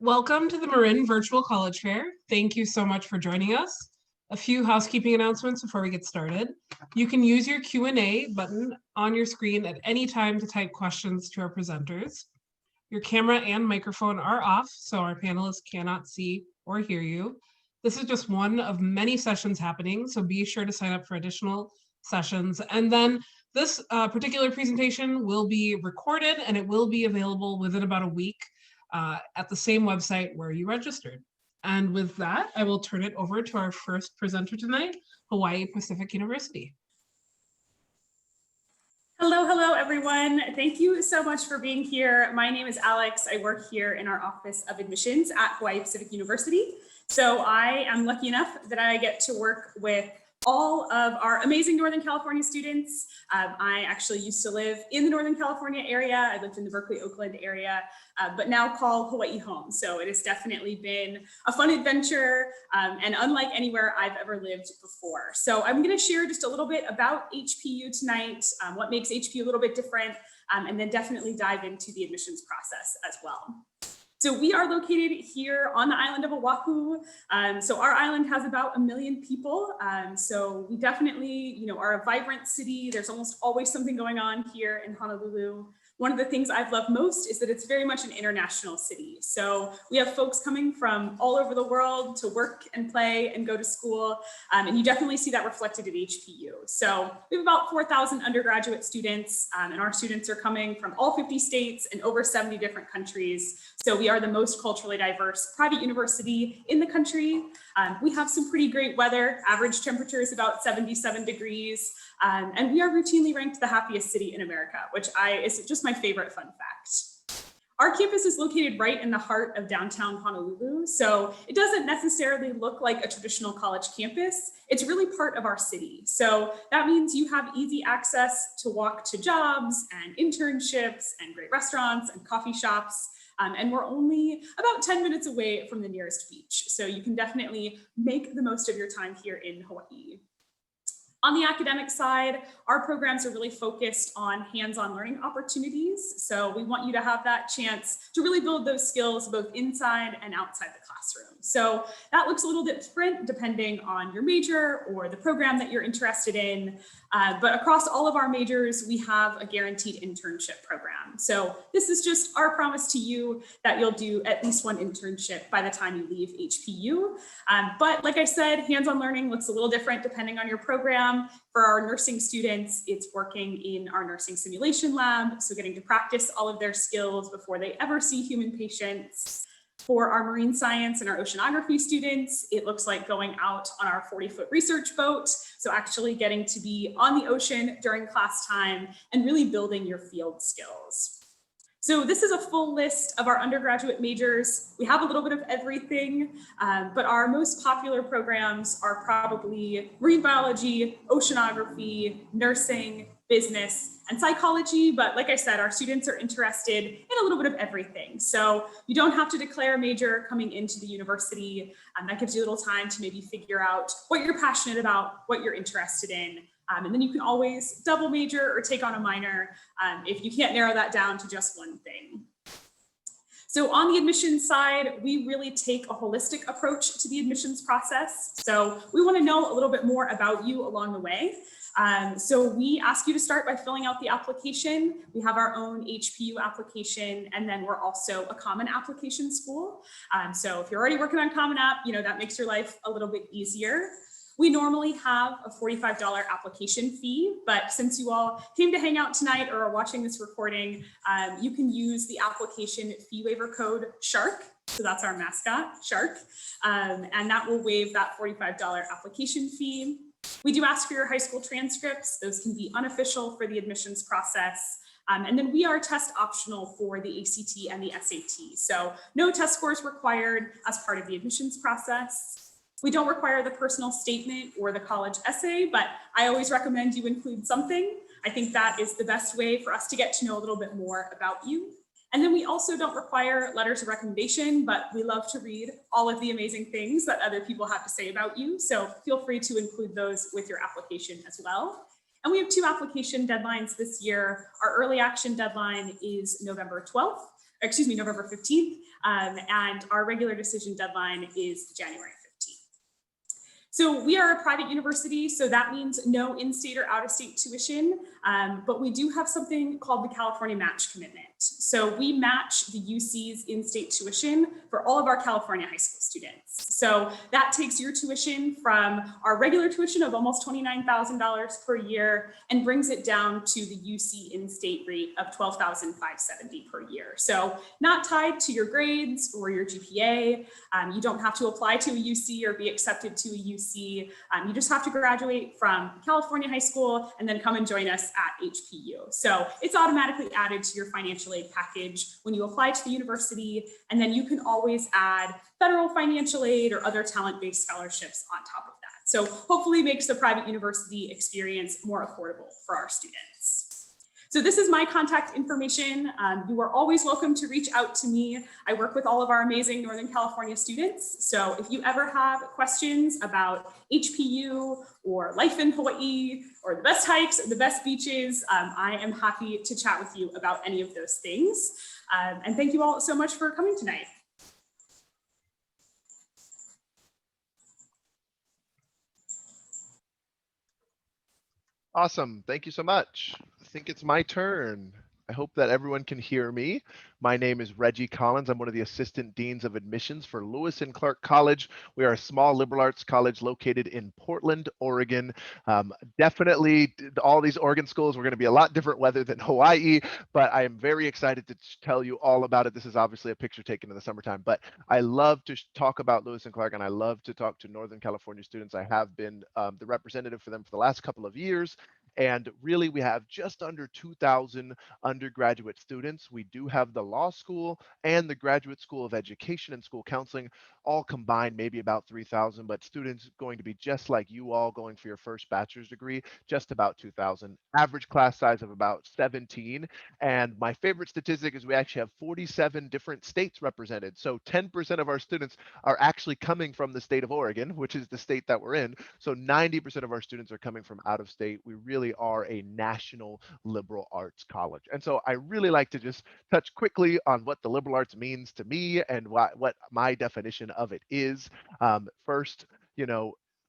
Welcome to the Marin Virtual College Fair. Thank you so much for joining us. A few housekeeping announcements before we get started. You can use your Q&A button on your screen at any time to type questions to our presenters. Your camera and microphone are off, so our panelists cannot see or hear you. This is just one of many sessions happening, so be sure to sign up for additional sessions. And then this particular presentation will be recorded and it will be available within about a week at the same website where you registered. And with that, I will turn it over to our first presenter tonight, Hawaii Pacific University. Hello, everyone. Thank you so much for being here. My name is Alex. I work here in our Office of Admissions at Hawaii Pacific University. So I am lucky enough that I get to work with all of our amazing Northern California students. I actually used to live in the Northern California area. I lived in the Berkeley, Oakland area, but now call Hawaii home. So it has definitely been a fun adventure and unlike anywhere I've ever lived before. So I'm going to share just a little bit about HPU tonight, what makes HPU a little bit different, and then definitely dive into the admissions process as well. So we are located here on the island of Oahu. So our island has about 1 million people. So we definitely, are a vibrant city. There's almost always something going on here in Honolulu. One of the things I've loved most is that it's very much an international city. So we have folks coming from all over the world to work and play and go to school. And you definitely see that reflected at HPU. So we have about 4,000 undergraduate students, and our students are coming from all 50 states and over 70 different countries. So we are the most culturally diverse private university in the country. We have some pretty great weather. Average temperature is about 77 degrees. And we are routinely ranked the happiest city in America, which is just my favorite fun fact. Our campus is located right in the heart of downtown Honolulu. So it doesn't necessarily look like a traditional college campus. It's really part of our city. So that means you have easy access to walk to jobs and internships and great restaurants and coffee shops. And we're only about 10 minutes away from the nearest beach. So you can definitely make the most of your time here in Hawaii. On the academic side, our programs are really focused on hands-on learning opportunities. So we want you to have that chance to really build those skills both inside and outside the classroom. So that looks a little bit different depending on your major or the program that you're interested in. But across all of our majors, we have a guaranteed internship program. So this is just our promise to you that you'll do at least one internship by the time you leave HPU. But like I said, hands-on learning looks a little different depending on your program. For our nursing students, it's working in our nursing simulation lab, so getting to practice all of their skills before they ever see human patients. For our marine science and our oceanography students, it looks like going out on our 40-foot research boat, so actually getting to be on the ocean during class time and really building your field skills. So this is a full list of our undergraduate majors. We have a little bit of everything, but our most popular programs are probably marine biology, oceanography, nursing, business, and psychology. But like I said, our students are interested in a little bit of everything. So you don't have to declare a major coming into the university. That gives you a little time to maybe figure out what you're passionate about, what you're interested in. And then you can always double major or take on a minor if you can't narrow that down to just one thing. So on the admissions side, we really take a holistic approach to the admissions process. So we want to know a little bit more about you along the way. So we ask you to start by filling out the application. We have our own HPU application, and then we're also a common application school. So if you're already working on Common App, that makes your life a little bit easier. We normally have a $45 application fee, but since you all came to hang out tonight or are watching this recording, you can use the application fee waiver code SHARK. So that's our mascot, Shark, and that will waive that $45 application fee. We do ask for your high school transcripts. Those can be unofficial for the admissions process. And then we are test optional for the ACT and the SAT. So no test scores required as part of the admissions process. We don't require the personal statement or the college essay, but I always recommend you include something. I think that is the best way for us to get to know a little bit more about you. And then we also don't require letters of recommendation, but we love to read all of the amazing things that other people have to say about you. So feel free to include those with your application as well. And we have 2 application deadlines this year. Our early action deadline is November 15th, and our regular decision deadline is January 15th. So we are a private university, so that means no in-state or out-of-state tuition, but we do have something called the California Match Commitment. So we match the UC's in-state tuition for all of our California high school students. So that takes your tuition from our regular tuition of almost $29,000 per year and brings it down to the UC in-state rate of $12,570 per year. So not tied to your grades or your GPA. You don't have to apply to a UC or be accepted to a UC. You just have to graduate from California high school and then come and join us at HPU. So it's automatically added to your financial aid package when you apply to the university, and then you can always add federal financial aid or other talent-based scholarships on top of that. So hopefully makes the private university experience more affordable for our students. So this is my contact information. You are always welcome to reach out to me. I work with all of our amazing Northern California students. So if you ever have questions about HPU or life in Hawaii or the best hikes or the best beaches, I am happy to chat with you about any of those things. And thank you all so much for coming tonight. Awesome. Thank you so much. I think it's my turn. I hope that everyone can hear me. My name is Reggie Collins. I'm one of the assistant deans of admissions for Lewis and Clark College. We are a small liberal arts college located in Portland, Oregon. Definitely all these Oregon schools were going to be a lot different weather than Hawaii, but I am very excited to tell you all about it. This is obviously a picture taken in the summertime, but I love to talk about Lewis and Clark, and I love to talk to Northern California students. I have been the representative for them for the last couple of years. And really, we have just under 2,000 undergraduate students. We do have the law school and the Graduate School of Education and School Counseling all combined, maybe about 3,000, but students going to be just like you all going for your first bachelor's degree, just about 2,000. Average class size of about 17. And my favorite statistic is we actually have 47 different states represented. So 10% of our students are actually coming from the state of Oregon, which is the state that we're in. So 90% of our students are coming from out of state. We really are a national liberal arts college. And so I really like to just touch quickly on what the liberal arts means to me and what my definition of it is. First,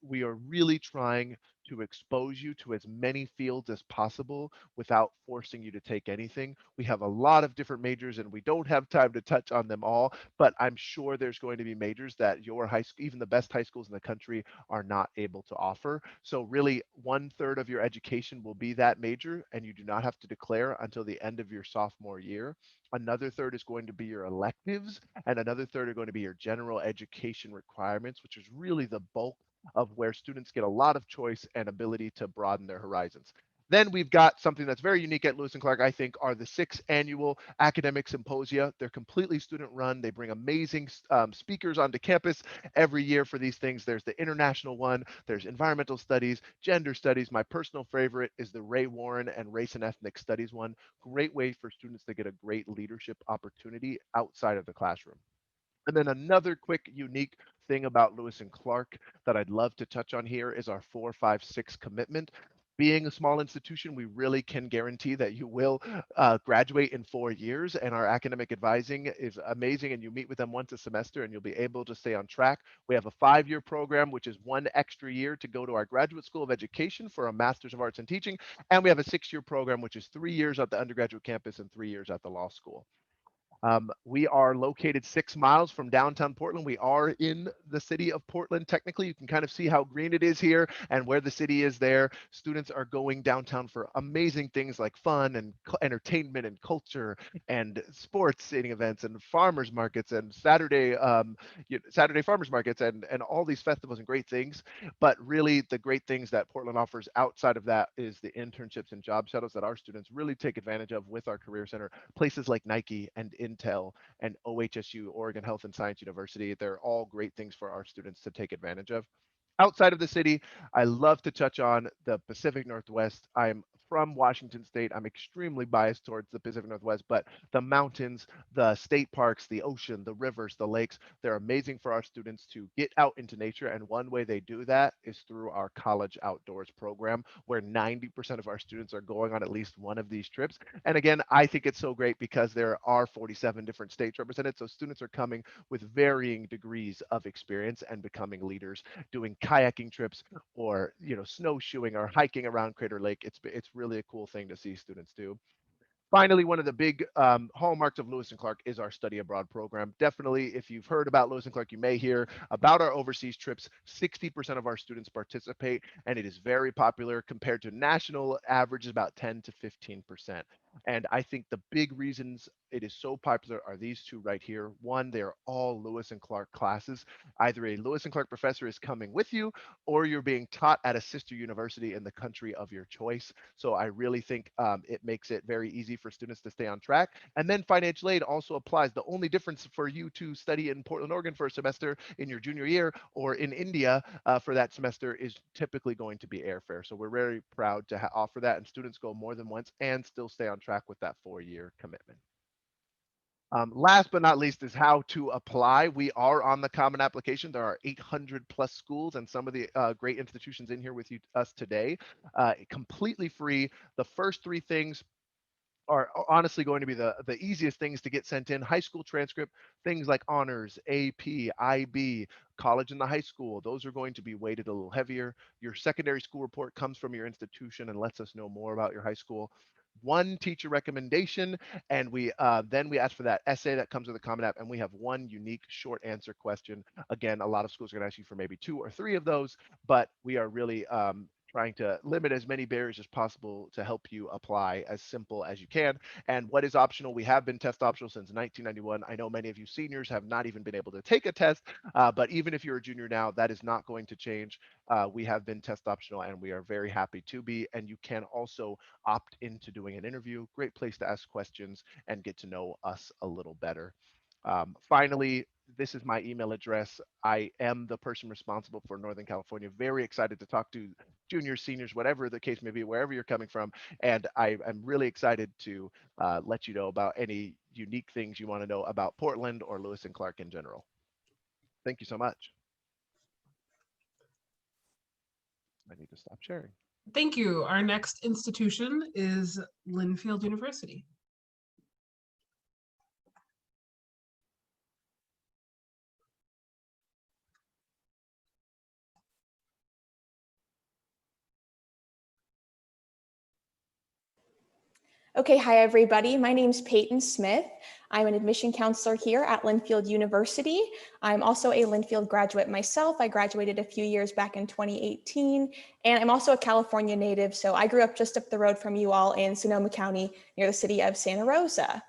we are really trying to expose you to as many fields as possible without forcing you to take anything. We have a lot of different majors and we don't have time to touch on them all, but I'm sure there's going to be majors that your high school, even the best high schools in the country, are not able to offer. So really 1/3 of your education will be that major, and you do not have to declare until the end of your sophomore year. Another third is going to be your electives, and another third are going to be your general education requirements, which is really the bulk of where students get a lot of choice and ability to broaden their horizons. Then we've got something that's very unique at Lewis and Clark, I think, are the 6 annual academic symposia. They're completely student run. They bring amazing speakers onto campus every year for these things. There's the international one, there's environmental studies, gender studies. My personal favorite is the Ray Warren and race and ethnic studies one. Great way for students to get a great leadership opportunity outside of the classroom. And then another quick unique thing about Lewis and Clark that I'd love to touch on here is our 4-5-6 commitment. Being a small institution, we really can guarantee that you will graduate in 4 years, and our academic advising is amazing, and you meet with them once a semester and you'll be able to stay on track. We have a 5-year program, which is 1 extra year to go to our Graduate School of Education for a Master's of Arts in Teaching, and we have a 6-year program, which is 3 years at the undergraduate campus and 3 years at the law school. We are located 6 miles from downtown Portland. We are in the city of Portland. Technically, you can kind of see how green it is here and where the city is there. Students are going downtown for amazing things like fun and entertainment and culture and sports events and farmers markets and Saturday farmers markets and all these festivals and great things. But really, the great things that Portland offers outside of that is the internships and job shadows that our students really take advantage of with our Career Center. Places like Nike and Intel and OHSU, Oregon Health and Science University. They're all great things for our students to take advantage of. Outside of the city, I love to touch on the Pacific Northwest. I'm from Washington State. I'm extremely biased towards the Pacific Northwest, but the mountains, the state parks, the ocean, the rivers, the lakes, they're amazing for our students to get out into nature. And one way they do that is through our college outdoors program, where 90% of our students are going on at least one of these trips. And again, I think it's so great because there are 47 different states represented. So students are coming with varying degrees of experience and becoming leaders, doing kayaking trips or snowshoeing or hiking around Crater Lake. It's really a cool thing to see students do. Finally, one of the big hallmarks of Lewis and Clark is our study abroad program. Definitely, if you've heard about Lewis and Clark, you may hear about our overseas trips. 60% of our students participate, and it is very popular compared to national average is about 10 to 15%. And I think the big reasons it is so popular are these two right here. One, they're all Lewis and Clark classes. Either a Lewis and Clark professor is coming with you, or you're being taught at a sister university in the country of your choice. So I really think it makes it very easy for students to stay on track. And then financial aid also applies. The only difference for you to study in Portland, Oregon for a semester in your junior year or in India for that semester is typically going to be airfare. So we're very proud to offer that, and students go more than once and still stay on track with that 4-year commitment. Last but not least is how to apply. We are on the Common Application. There are 800 plus schools and some of the great institutions in here with us today. Completely free. The first 3 things are honestly going to be the easiest things to get sent in. High school transcript, things like honors, AP, IB, college and the high school, those are going to be weighted a little heavier. Your secondary school report comes from your institution and lets us know more about your high school. 1 teacher recommendation, and then we ask for that essay that comes with the Common App, and we have 1 unique short answer question. Again, a lot of schools are going to ask you for maybe 2 or 3 of those, but we are really trying to limit as many barriers as possible to help you apply as simple as you can. And what is optional? We have been test optional since 1991. I know many of you seniors have not even been able to take a test, but even if you're a junior now, that is not going to change. We have been test optional, and we are very happy to be. And you can also opt into doing an interview. Great place to ask questions and get to know us a little better. Finally, this is my email address. I am the person responsible for Northern California. Very excited to talk to juniors, seniors, whatever the case may be, wherever you're coming from. And I'm really excited to let you know about any unique things you want to know about Portland or Lewis and Clark in general. Thank you so much. I need to stop sharing. Thank you. Our next institution is Linfield University. Okay, hi everybody. My name's Peyton Smith. I'm an admission counselor here at Linfield University. I'm also a Linfield graduate myself. I graduated a few years back in 2018, and I'm also a California native, so I grew up just up the road from you all in Sonoma County near the city of Santa Rosa.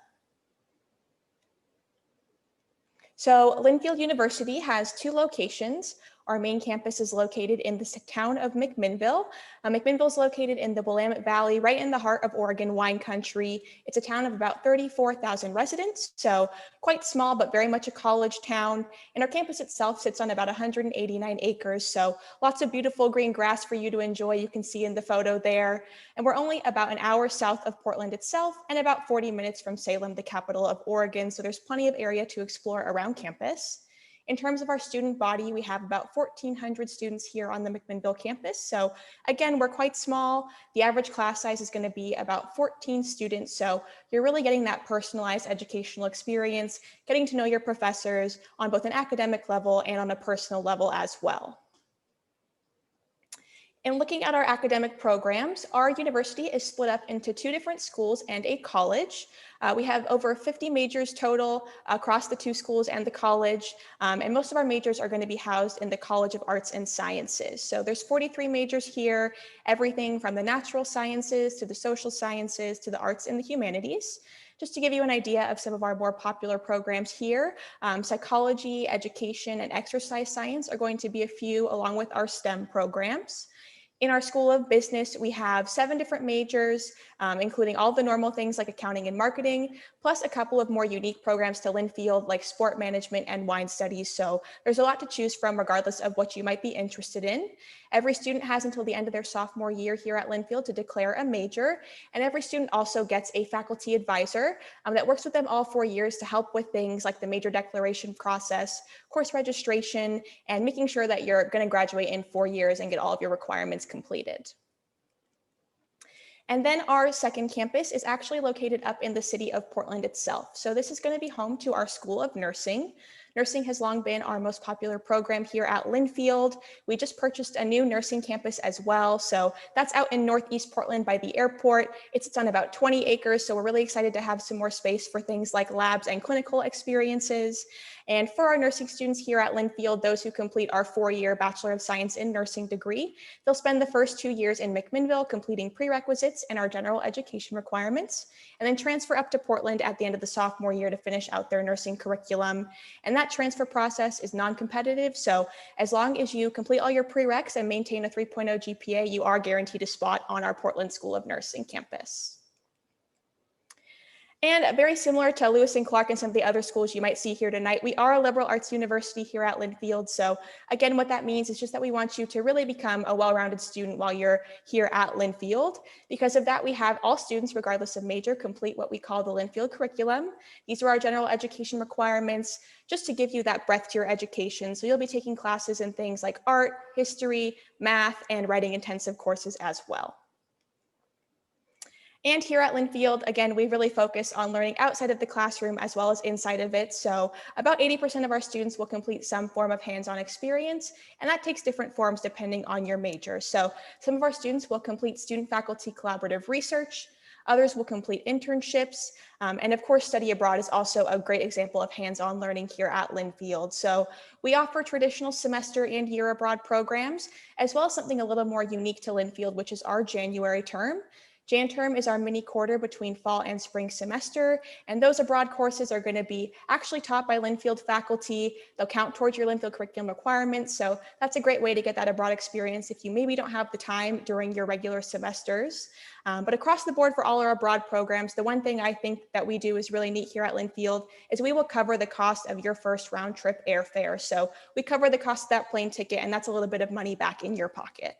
So Linfield University has 2 locations. Our main campus is located in the town of McMinnville. McMinnville is located in the Willamette Valley, right in the heart of Oregon wine country. It's a town of about 34,000 residents, so quite small, but very much a college town. And our campus itself sits on about 189 acres, so lots of beautiful green grass for you to enjoy. You can see in the photo there. And we're only about an hour south of Portland itself and about 40 minutes from Salem, the capital of Oregon, so there's plenty of area to explore around campus. In terms of our student body, we have about 1,400 students here on the McMinnville campus. So again, we're quite small. The average class size is going to be about 14 students. So you're really getting that personalized educational experience, getting to know your professors on both an academic level and on a personal level as well. In looking at our academic programs, our university is split up into 2 different schools and a college. We have over 50 majors total across the 2 schools and the college, and most of our majors are going to be housed in the College of Arts and Sciences. So there's 43 majors here, everything from the natural sciences to the social sciences to the arts and the humanities. Just to give you an idea of some of our more popular programs here, psychology, education, and exercise science are going to be a few along with our STEM programs. In our School of Business, we have 7 different majors, including all the normal things like accounting and marketing, plus a couple of more unique programs to Linfield like sport management and wine studies. So there's a lot to choose from regardless of what you might be interested in. Every student has until the end of their sophomore year here at Linfield to declare a major, and every student also gets a faculty advisor that works with them all 4 years to help with things like the major declaration process, course registration, and making sure that you're going to graduate in 4 years and get all of your requirements completed. And then our second campus is actually located up in the city of Portland itself. So this is going to be home to our School of Nursing. Nursing has long been our most popular program here at Linfield. We just purchased a new nursing campus as well. So that's out in Northeast Portland by the airport. It's on about 20 acres. So we're really excited to have some more space for things like labs and clinical experiences. And for our nursing students here at Linfield, those who complete our 4-year Bachelor of Science in Nursing degree, they'll spend the first 2 years in McMinnville completing prerequisites and our general education requirements, and then transfer up to Portland at the end of the sophomore year to finish out their nursing curriculum. And that transfer process is non-competitive. So as long as you complete all your prereqs and maintain a 3.0 GPA, you are guaranteed a spot on our Portland School of Nursing campus. And very similar to Lewis and Clark and some of the other schools you might see here tonight, we are a liberal arts university here at Linfield. So again, what that means is just that we want you to really become a well-rounded student while you're here at Linfield. Because of that, we have all students, regardless of major, complete what we call the Linfield curriculum. These are our general education requirements, just to give you that breadth to your education. So you'll be taking classes in things like art, history, math, and writing intensive courses as well. And here at Linfield, again, we really focus on learning outside of the classroom as well as inside of it. So about 80% of our students will complete some form of hands-on experience, and that takes different forms depending on your major. So some of our students will complete student-faculty collaborative research, others will complete internships, and of course, study abroad is also a great example of hands-on learning here at Linfield. So we offer traditional semester and year abroad programs, as well as something a little more unique to Linfield, which is our January term. Jan term is our mini quarter between fall and spring semester, and those abroad courses are going to be actually taught by Linfield faculty. They'll count towards your Linfield curriculum requirements, so that's a great way to get that abroad experience if you maybe don't have the time during your regular semesters. But across the board for all our abroad programs, the one thing I think that we do is really neat here at Linfield is we will cover the cost of your first round trip airfare. So we cover the cost of that plane ticket, and that's a little bit of money back in your pocket.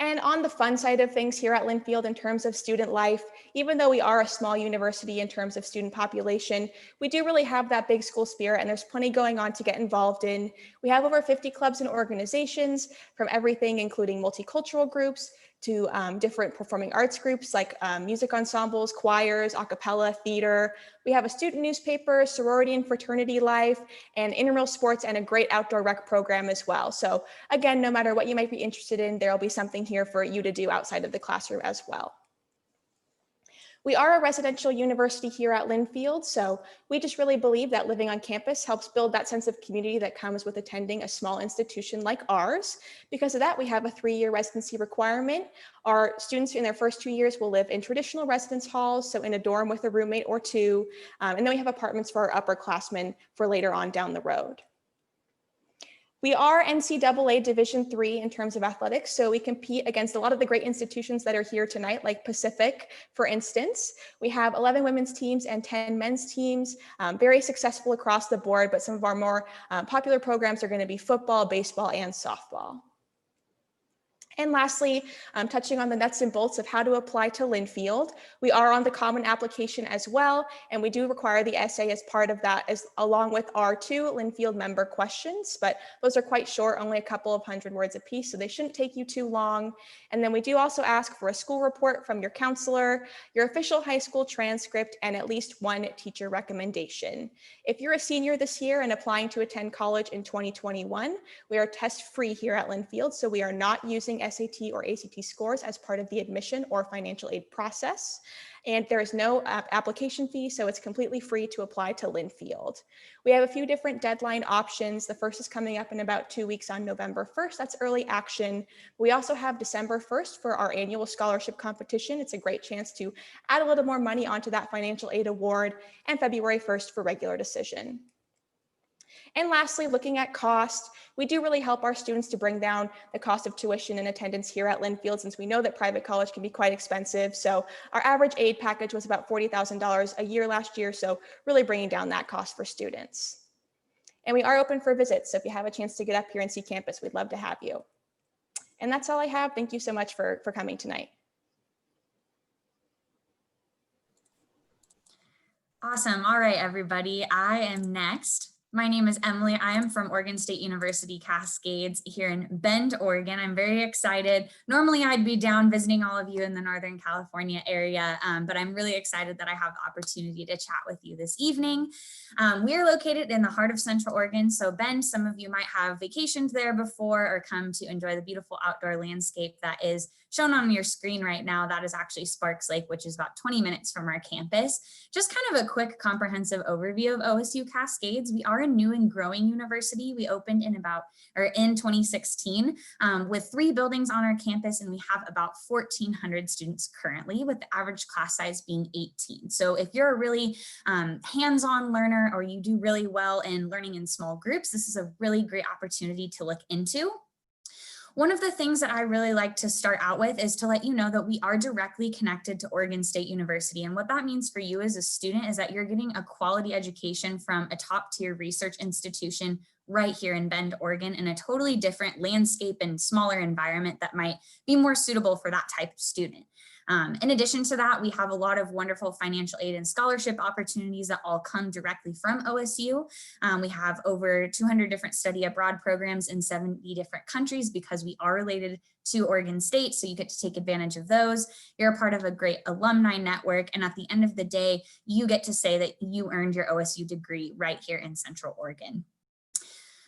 And on the fun side of things here at Linfield in terms of student life, even though we are a small university in terms of student population, we do really have that big school spirit, and there's plenty going on to get involved in. We have over 50 clubs and organizations, from everything including multicultural groups to different performing arts groups like music ensembles, choirs, a cappella, theater. We have a student newspaper, sorority and fraternity life, and intramural sports, and a great outdoor rec program as well. So again, no matter what you might be interested in, there'll be something here for you to do outside of the classroom as well. We are a residential university here at Linfield, so we just really believe that living on campus helps build that sense of community that comes with attending a small institution like ours. Because of that, we have a 3-year residency requirement. Our students in their first 2 years will live in traditional residence halls, so in a dorm with a roommate or two, and then we have apartments for our upperclassmen for later on down the road. We are NCAA Division III in terms of athletics, so we compete against a lot of the great institutions that are here tonight, like Pacific, for instance. We have 11 women's teams and 10 men's teams, very successful across the board, but some of our more popular programs are going to be football, baseball, and softball. And lastly, touching on the nuts and bolts of how to apply to Linfield, we are on the Common Application as well, and we do require the essay as part of that, along with our 2 Linfield member questions, but those are quite short, only a couple of 100 words apiece, so they shouldn't take you too long. And then we do also ask for a school report from your counselor, your official high school transcript, and at least 1 teacher recommendation. If you're a senior this year and applying to attend college in 2021, we are test-free here at Linfield, so we are not using SAT or ACT scores as part of the admission or financial aid process. And there is no application fee, so it's completely free to apply to Linfield. We have a few different deadline options. The first is coming up in about 2 weeks on November 1st. That's early action. We also have December 1st for our annual scholarship competition. It's a great chance to add a little more money onto that financial aid award, and February 1st for regular decision. And lastly, looking at cost, we do really help our students to bring down the cost of tuition and attendance here at Linfield, since we know that private college can be quite expensive. So our average aid package was about $40,000 a year last year, so really bringing down that cost for students. And we are open for visits, so if you have a chance to get up here and see campus, we'd love to have you. And that's all I have. Thank you so much for coming tonight. Awesome. All right, everybody. I am next. My name is Emily. I am from Oregon State University Cascades here in Bend, Oregon. I'm very excited. Normally I'd be down visiting all of you in the Northern California area, but I'm really excited that I have the opportunity to chat with you this evening. We are located in the heart of Central Oregon. So Bend, some of you might have vacationed there before or come to enjoy the beautiful outdoor landscape that is shown on your screen right now. That is actually Sparks Lake, which is about 20 minutes from our campus. Just kind of a quick comprehensive overview of OSU Cascades. We are a new and growing university. We opened in 2016 with 3 buildings on our campus, and we have about 1,400 students currently, with the average class size being 18. So if you're a really hands-on learner, or you do really well in learning in small groups, this is a really great opportunity to look into. One of the things that I really like to start out with is to let you know that we are directly connected to Oregon State University. And what that means for you as a student is that you're getting a quality education from a top-tier research institution right here in Bend, Oregon, in a totally different landscape and smaller environment that might be more suitable for that type of student. In addition to that, we have a lot of wonderful financial aid and scholarship opportunities that all come directly from OSU. We have over 200 different study abroad programs in 70 different countries because we are related to Oregon State, so you get to take advantage of those. You're a part of a great alumni network, and at the end of the day, you get to say that you earned your OSU degree right here in Central Oregon.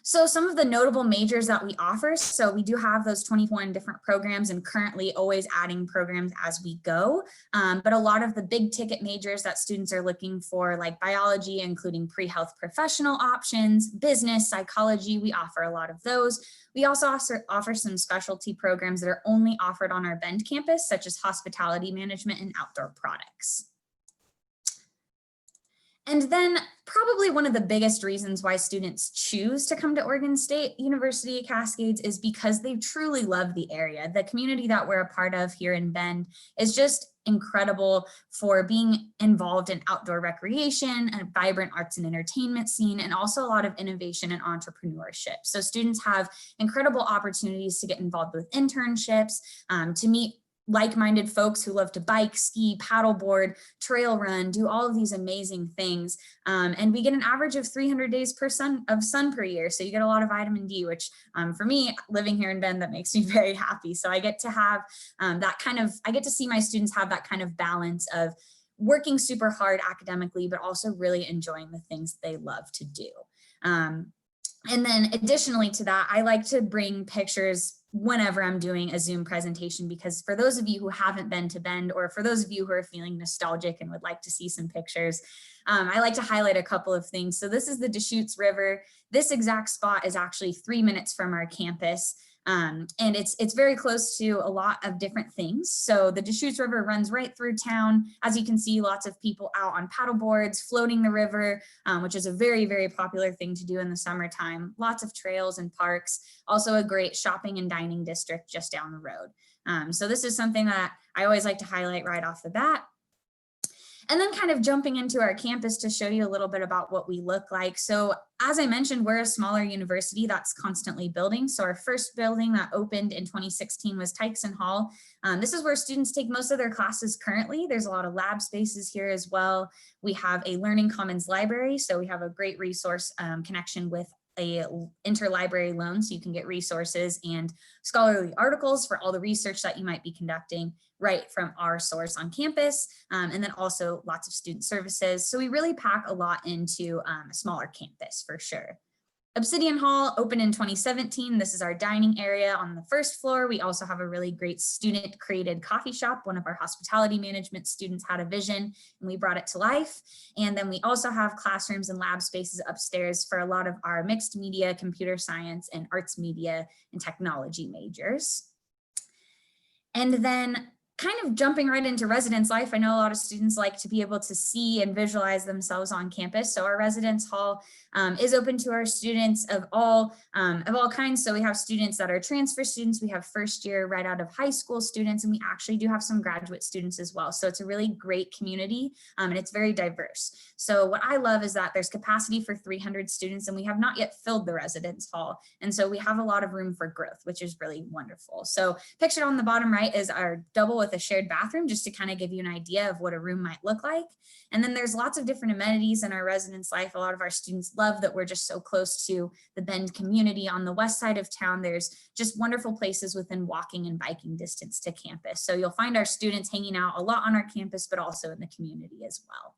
So some of the notable majors that we offer, so we do have those 21 different programs and currently always adding programs as we go. But a lot of the big ticket majors that students are looking for, like biology, including pre-health professional options, business, psychology, we offer a lot of those. We also offer some specialty programs that are only offered on our Bend campus, such as hospitality management and outdoor products. And then probably one of the biggest reasons why students choose to come to Oregon State University-Cascades is because they truly love the area. The community that we're a part of here in Bend is just incredible for being involved in outdoor recreation, a vibrant arts and entertainment scene, and also a lot of innovation and entrepreneurship. So students have incredible opportunities to get involved with internships, to meet like-minded folks who love to bike, ski, paddleboard, trail run, do all of these amazing things. And we get an average of 300 days of sun per year. So you get a lot of vitamin D, which for me, living here in Bend, that makes me very happy. So I get to have I get to see my students have that kind of balance of working super hard academically, but also really enjoying the things they love to do. And then additionally to that, I like to bring pictures whenever I'm doing a Zoom presentation, because for those of you who haven't been to Bend, or for those of you who are feeling nostalgic and would like to see some pictures, I like to highlight a couple of things. So this is the Deschutes River. This exact spot is actually 3 minutes from our campus. And it's very close to a lot of different things. So the Deschutes River runs right through town. As you can see, lots of people out on paddle boards, floating the river, which is a very, very popular thing to do in the summertime. Lots of trails and parks, also a great shopping and dining district just down the road. So this is something that I always like to highlight right off the bat. And then kind of jumping into our campus to show you a little bit about what we look like. So as I mentioned, we're a smaller university that's constantly building. So our first building that opened in 2016 was Tykeson Hall. This is where students take most of their classes currently. There's a lot of lab spaces here as well. We have a Learning Commons library. So we have a great resource connection with a interlibrary loan, so you can get resources and scholarly articles for all the research that you might be conducting right from our source on campus, and then also lots of student services. So we really pack a lot into a smaller campus for sure. Obsidian Hall opened in 2017. This is our dining area on the first floor. We also have a really great student created coffee shop. One of our hospitality management students had a vision and we brought it to life. And then we also have classrooms and lab spaces upstairs for a lot of our mixed media, computer science, and arts media and technology majors. And then kind of jumping right into residence life, I know a lot of students like to be able to see and visualize themselves on campus. So our residence hall is open to our students of all kinds. So we have students that are transfer students, we have first year right out of high school students, and we actually do have some graduate students as well. So it's a really great community, and it's very diverse. So what I love is that there's capacity for 300 students, and we have not yet filled the residence hall. And so we have a lot of room for growth, which is really wonderful. So pictured on the bottom right is our double with a shared bathroom, just to kind of give you an idea of what a room might look like. And then there's lots of different amenities in our residence life. A lot of our students love that we're just so close to the Bend community on the west side of town. There's just wonderful places within walking and biking distance to campus. So you'll find our students hanging out a lot on our campus, but also in the community as well.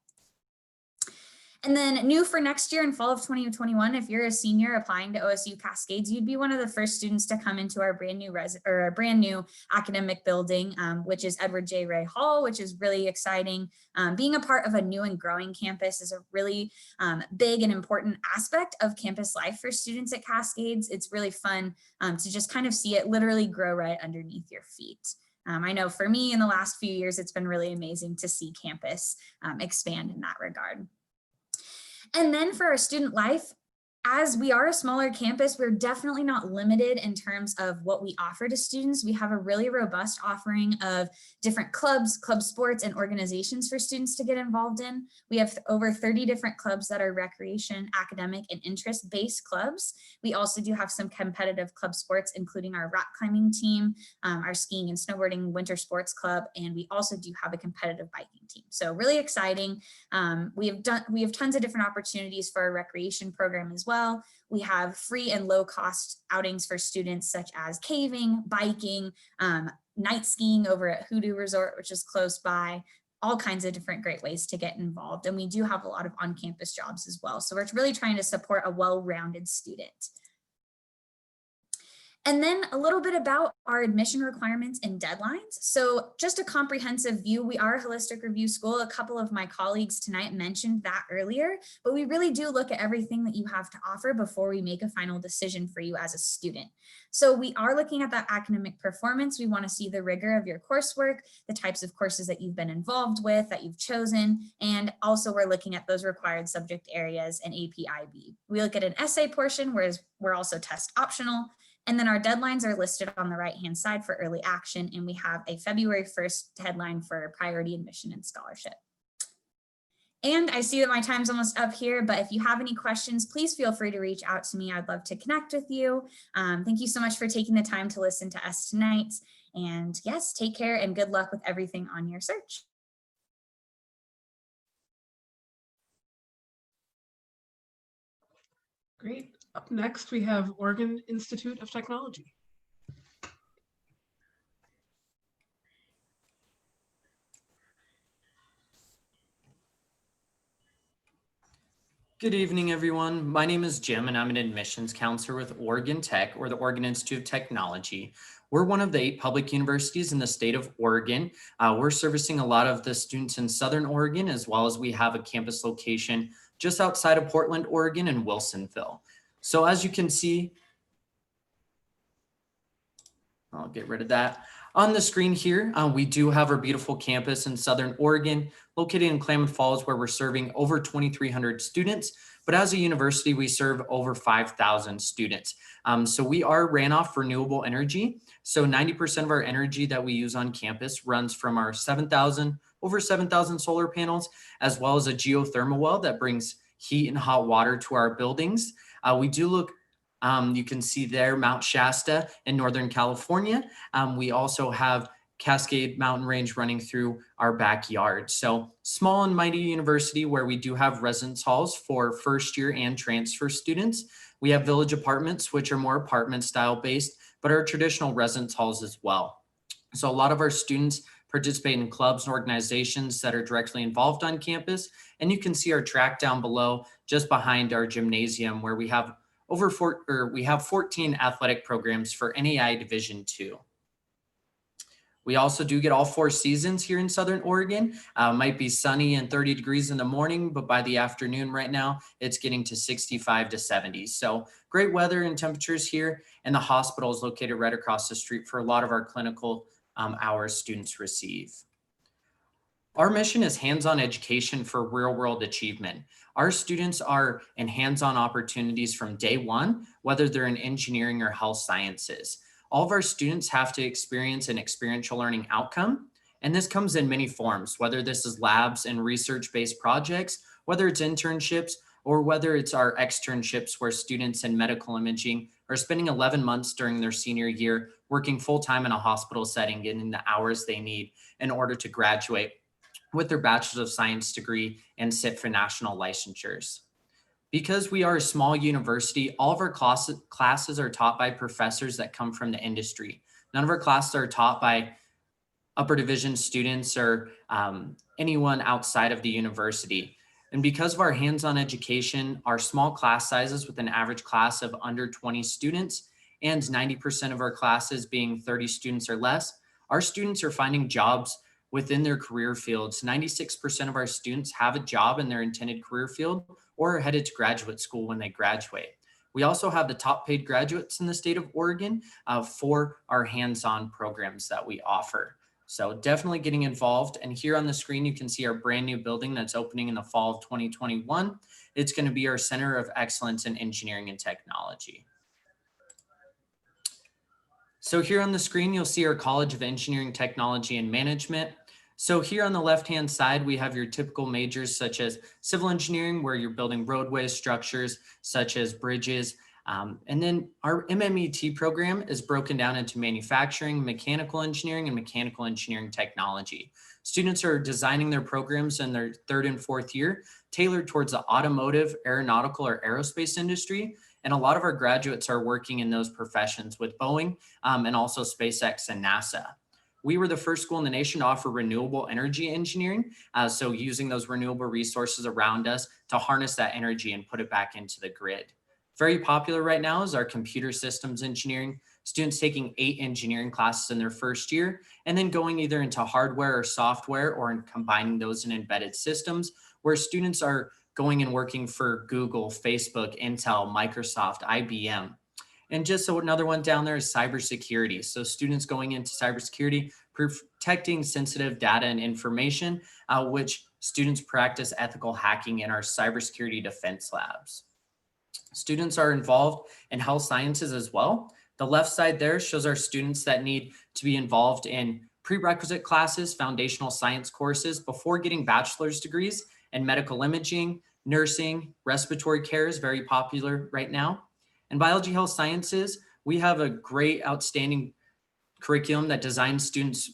And then new for next year in fall of 2021, if you're a senior applying to OSU Cascades, you'd be one of the first students to come into our brand new academic building, which is Edward J. Ray Hall, which is really exciting. Being a part of a new and growing campus is a really big and important aspect of campus life for students at Cascades. It's really fun to just kind of see it literally grow right underneath your feet. I know for me in the last few years, it's been really amazing to see campus expand in that regard. And then for our student life, as we are a smaller campus, we're definitely not limited in terms of what we offer to students. We have a really robust offering of different clubs, club sports, and organizations for students to get involved in. We have over 30 different clubs that are recreation, academic, and interest-based clubs. We also do have some competitive club sports, including our rock climbing team, our skiing and snowboarding winter sports club, and we also do have a competitive biking team. So really exciting. We have tons of different opportunities for our recreation program as well. We have free and low cost outings for students such as caving, biking, night skiing over at Hoodoo Resort, which is close by, all kinds of different great ways to get involved. And we do have a lot of on-campus jobs as well. So we're really trying to support a well-rounded student. And then a little bit about our admission requirements and deadlines. So just a comprehensive view, we are a holistic review school. A couple of my colleagues tonight mentioned that earlier, but we really do look at everything that you have to offer before we make a final decision for you as a student. So we are looking at that academic performance. We want to see the rigor of your coursework, the types of courses that you've been involved with, that you've chosen, and also we're looking at those required subject areas and APIB. We look at an essay portion, whereas we're also test optional. And then our deadlines are listed on the right-hand side for early action, and we have a February 1st deadline for priority admission and scholarship. And I see that my time's almost up here, but if you have any questions, please feel free to reach out to me. I'd love to connect with you. Thank you so much for taking the time to listen to us tonight. And yes, take care and good luck with everything on your search. Great. Up next, we have Oregon Institute of Technology. Good evening, everyone. My name is Jim, and I'm an admissions counselor with Oregon Tech, or the Oregon Institute of Technology. We're one of the 8 public universities in the state of Oregon. We're servicing a lot of the students in Southern Oregon, as well as we have a campus location just outside of Portland, Oregon, in Wilsonville. So as you can see, I'll get rid of that. On the screen here, we do have our beautiful campus in Southern Oregon, located in Klamath Falls, where we're serving over 2,300 students. But as a university, we serve over 5,000 students. So we are ran off renewable energy. So 90% of our energy that we use on campus runs from our over 7,000 solar panels, as well as a geothermal well that brings heat and hot water to our buildings. We do look, you can see there, Mount Shasta in Northern California. We also have Cascade Mountain Range running through our backyard. So small and mighty university where we do have residence halls for first year and transfer students. We have village apartments, which are more apartment style based, but are traditional residence halls as well. So a lot of our students participate in clubs and organizations that are directly involved on campus. And you can see our track down below, just behind our gymnasium, where we have we have 14 athletic programs for NAI Division II. We also do get all 4 seasons here in Southern Oregon. Might be sunny and 30 degrees in the morning, but by the afternoon right now, it's getting to 65 to 70. So great weather and temperatures here. And the hospital is located right across the street for a lot of our clinical hours students receive. Our mission is hands-on education for real-world achievement. Our students are in hands-on opportunities from day one, whether they're in engineering or health sciences. All of our students have to experience an experiential learning outcome, and this comes in many forms, whether this is labs and research-based projects, whether it's internships, or whether it's our externships where students in medical imaging are spending 11 months during their senior year working full-time in a hospital setting, getting the hours they need in order to graduate with their Bachelor of Science degree and sit for national licensures. Because we are a small university, all of our classes are taught by professors that come from the industry. None of our classes are taught by upper division students or anyone outside of the university. And because of our hands-on education, our small class sizes with an average class of under 20 students and 90% of our classes being 30 students or less, our students are finding jobs within their career fields. 96% of our students have a job in their intended career field or are headed to graduate school when they graduate. We also have the top paid graduates in the state of Oregon for our hands-on programs that we offer. So definitely getting involved. And here on the screen, you can see our brand new building that's opening in the fall of 2021. It's going to be our Center of Excellence in Engineering and Technology. So here on the screen, you'll see our College of Engineering, Technology, and Management. So here on the left-hand side, we have your typical majors such as civil engineering, where you're building roadways, structures such as bridges. And then our MMET program is broken down into manufacturing, mechanical engineering, and mechanical engineering technology. Students are designing their programs in their third and fourth year, tailored towards the automotive, aeronautical, or aerospace industry. And a lot of our graduates are working in those professions with Boeing and also SpaceX and NASA. We were the first school in the nation to offer renewable energy engineering. So using those renewable resources around us to harness that energy and put it back into the grid. Very popular right now is our computer systems engineering. Students taking 8 engineering classes in their first year and then going either into hardware or software or in combining those in embedded systems where students are going and working for Google, Facebook, Intel, Microsoft, IBM. And just so another one down there is cybersecurity. So students going into cybersecurity, protecting sensitive data and information, which students practice ethical hacking in our cybersecurity defense labs. Students are involved in health sciences as well. The left side there shows our students that need to be involved in prerequisite classes, foundational science courses before getting bachelor's degrees in medical imaging, nursing, respiratory care is very popular right now. In biology health sciences, we have a great, outstanding curriculum that designs students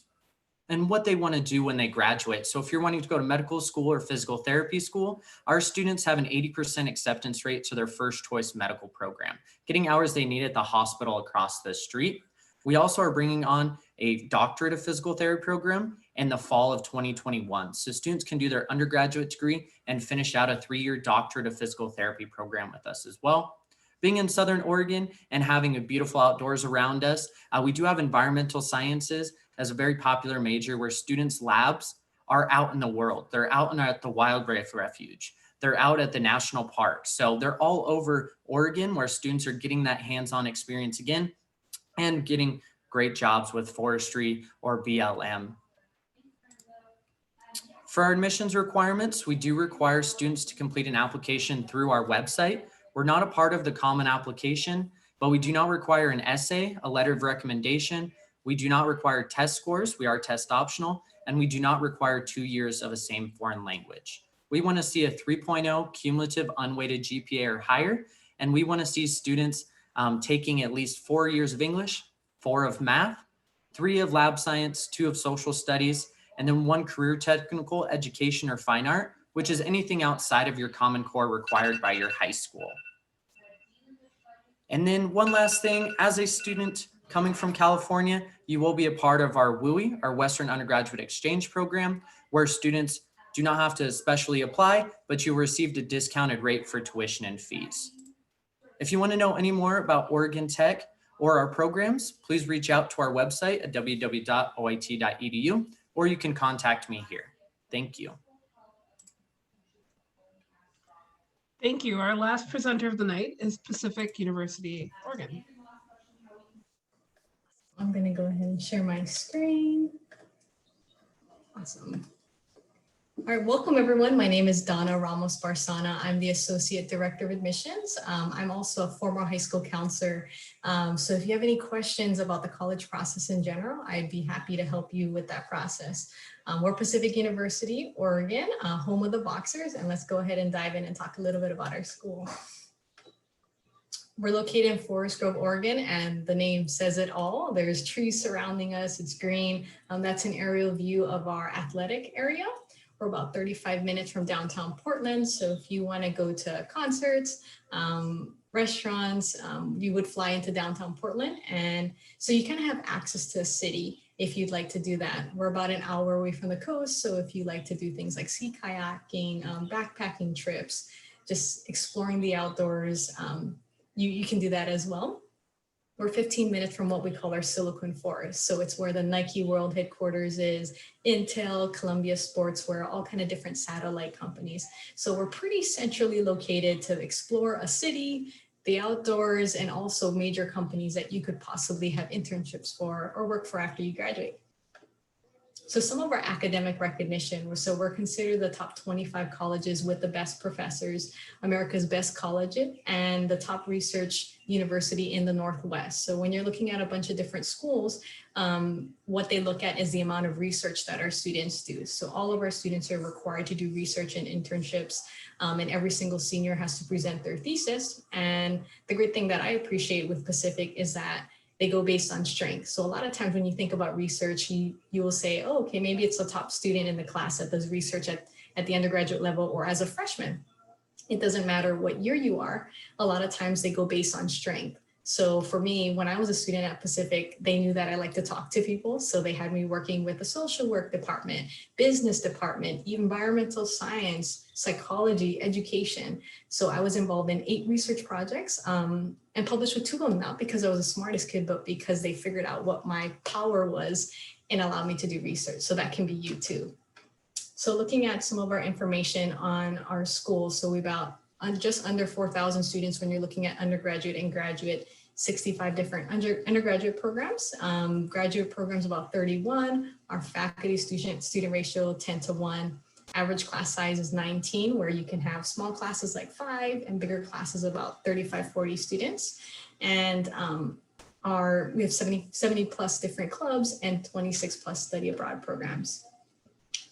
and what they want to do when they graduate. So if you're wanting to go to medical school or physical therapy school, our students have an 80% acceptance rate to their first choice medical program, getting hours they need at the hospital across the street. We also are bringing on a doctorate of physical therapy program in the fall of 2021. So students can do their undergraduate degree and finish out a 3-year doctorate of physical therapy program with us as well. Being in Southern Oregon and having a beautiful outdoors around us, we do have environmental sciences as a very popular major where students' labs are out in the world. They're out at the Wildlife Refuge. They're out at the national park. So they're all over Oregon where students are getting that hands-on experience again and getting great jobs with forestry or BLM. For our admissions requirements, we do require students to complete an application through our website. We're not a part of the common application, but we do not require an essay, a letter of recommendation. We do not require test scores. We are test optional, and we do not require 2 years of a same foreign language. We want to see a 3.0 cumulative unweighted GPA or higher, and we want to see students taking at least 4 years of English, 4 of math, 3 of lab science, 2 of social studies, and then 1 career technical education or fine art, which is anything outside of your Common Core required by your high school. And then one last thing, as a student coming from California, you will be a part of our WUI, our Western Undergraduate Exchange Program, where students do not have to specially apply, but you received a discounted rate for tuition and fees. If you want to know any more about Oregon Tech or our programs, please reach out to our website at www.oit.edu, or you can contact me here. Thank you. Thank you. Our last presenter of the night is Pacific University, Oregon. I'm going to go ahead and share my screen. Awesome. All right, welcome everyone. My name is Donna Ramos Barsana. I'm the Associate Director of Admissions. I'm also a former high school counselor. So if you have any questions about the college process in general, I'd be happy to help you with that process. We're Pacific University, Oregon, home of the Boxers, and let's go ahead and dive in and talk a little bit about our school. We're located in Forest Grove, Oregon, and the name says it all. There's trees surrounding us, it's green. That's an aerial view of our athletic area. We're about 35 minutes from downtown Portland. So if you want to go to concerts, restaurants, you would fly into downtown Portland. And so you kind of have access to a city if you'd like to do that. We're about an hour away from the coast. So if you like to do things like sea kayaking, backpacking trips, just exploring the outdoors, you can do that as well. We're 15 minutes from what we call our Silicon Forest. So it's where the Nike World headquarters is, Intel, Columbia Sportswear, all kind of different satellite companies. So we're pretty centrally located to explore a city, the outdoors, and also major companies that you could possibly have internships for or work for after you graduate. So some of our academic recognition, so we're considered the top 25 colleges with the best professors, America's best college, and the top research university in the Northwest. So when you're looking at a bunch of different schools, what they look at is the amount of research that our students do. So all of our students are required to do research and internships, and every single senior has to present their thesis. And the great thing that I appreciate with Pacific is that they go based on strength. So a lot of times when you think about research, you will say, oh, okay, maybe it's the top student in the class that does research at the undergraduate level or as a freshman. It doesn't matter what year you are. A lot of times they go based on strength. So for me, when I was a student at Pacific, they knew that I like to talk to people. So they had me working with the social work department, business department, environmental science, psychology, education. So I was involved in 8 research projects and published with 2 of them, not because I was the smartest kid, but because they figured out what my power was and allowed me to do research. So that can be you too. So looking at some of our information on our school, so we about just under 4,000 students when you're looking at undergraduate and graduate, 65 different undergraduate programs, graduate programs about 31, our faculty student ratio 10:1, average class size is 19, where you can have small classes like 5 and bigger classes about 35, 40 students. And we have 70 plus different clubs and 26 plus study abroad programs.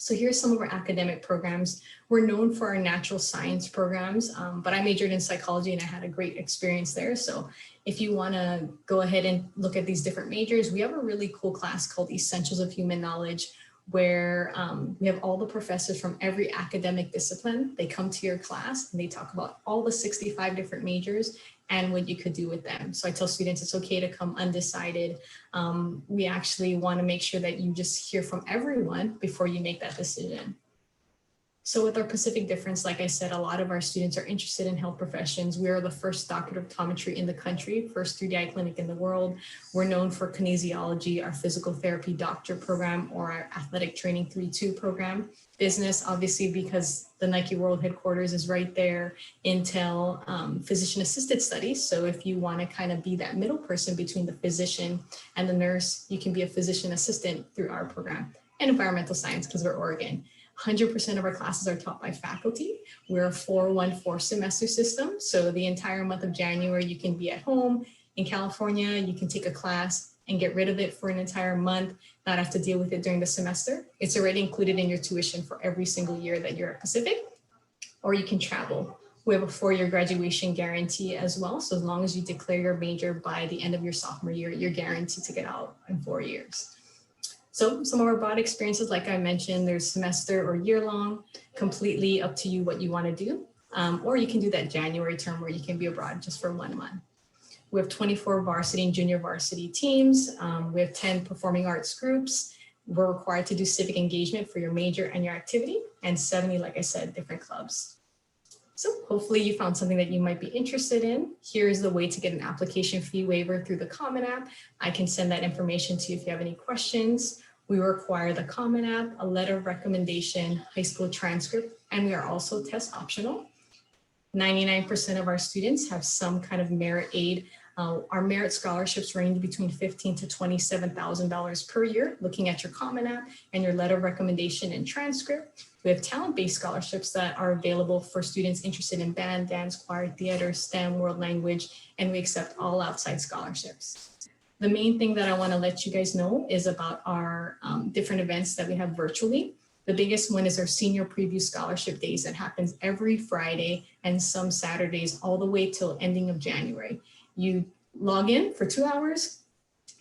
So here's some of our academic programs. We're known for our natural science programs, but I majored in psychology and I had a great experience there. So if you want to go ahead and look at these different majors, we have a really cool class called Essentials of Human Knowledge, where we have all the professors from every academic discipline. They come to your class and they talk about all the 65 different majors and what you could do with them. So I tell students it's okay to come undecided. We actually want to make sure that you just hear from everyone before you make that decision. So with our Pacific difference, like I said, a lot of our students are interested in health professions. We are the first doctorate of optometry in the country, first 3D eye clinic in the world. We're known for kinesiology, our physical therapy doctor program, or our athletic training 3-2 program. Business, obviously, because the Nike World headquarters is right there. Intel, physician assisted studies. So if you want to kind of be that middle person between the physician and the nurse, you can be a physician assistant through our program. And environmental science, because we're Oregon. 100% of our classes are taught by faculty. We're a 4-1-4 semester system. So the entire month of January, you can be at home. In California, you can take a class and get rid of it for an entire month, not have to deal with it during the semester. It's already included in your tuition for every single year that you're at Pacific, or you can travel. We have a 4-year graduation guarantee as well. So as long as you declare your major by the end of your sophomore year, you're guaranteed to get out in 4 years. So some of our broad experiences, like I mentioned, there's semester or year long, completely up to you what you want to do. Or you can do that January term where you can be abroad just for 1 month. We have 24 varsity and junior varsity teams. We have 10 performing arts groups. We're required to do civic engagement for your major and your activity, and 70, like I said, different clubs. So hopefully you found something that you might be interested in. Here's the way to get an application fee waiver through the Common App. I can send that information to you if you have any questions. We require the Common App, a letter of recommendation, high school transcript, and we are also test optional. 99% of our students have some kind of merit aid Our merit scholarships range between $15,000 to $27,000 per year, looking at your Common App and your letter of recommendation and transcript. We have talent-based scholarships that are available for students interested in band, dance, choir, theater, STEM, world language, and we accept all outside scholarships. The main thing that I want to let you guys know is about our different events that we have virtually. The biggest one is our senior preview scholarship days that happens every Friday and some Saturdays all the way till ending of January. You log in for 2 hours,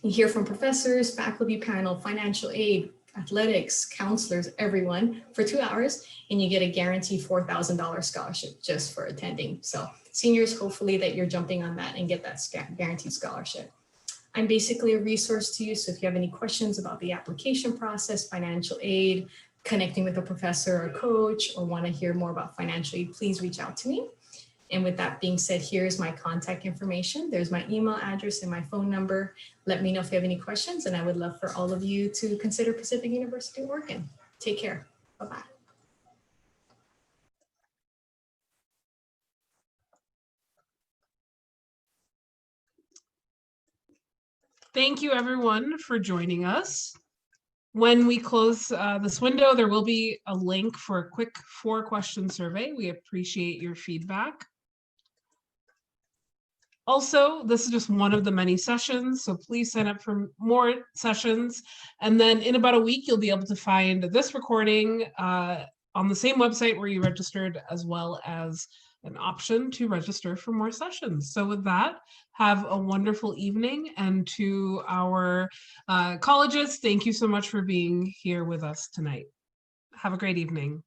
you hear from professors, faculty panel, financial aid, athletics, counselors, everyone for 2 hours, and you get a guaranteed $4,000 scholarship just for attending. So seniors, hopefully that you're jumping on that and get that guaranteed scholarship. I'm basically a resource to you. So if you have any questions about the application process, financial aid, connecting with a professor or coach, or want to hear more about financial aid, please reach out to me. And with that being said, here's my contact information. There's my email address and my phone number. Let me know if you have any questions, and I would love for all of you to consider Pacific University, Oregon. Take care. Bye-bye. Thank you everyone for joining us. When we close this window, there will be a link for a quick 4-question survey. We appreciate your feedback. Also, this is just one of the many sessions, so please sign up for more sessions. And then in about a week, you'll be able to find this recording on the same website where you registered, as well as an option to register for more sessions. So with that, have a wonderful evening. And to our colleges, thank you so much for being here with us tonight. Have a great evening.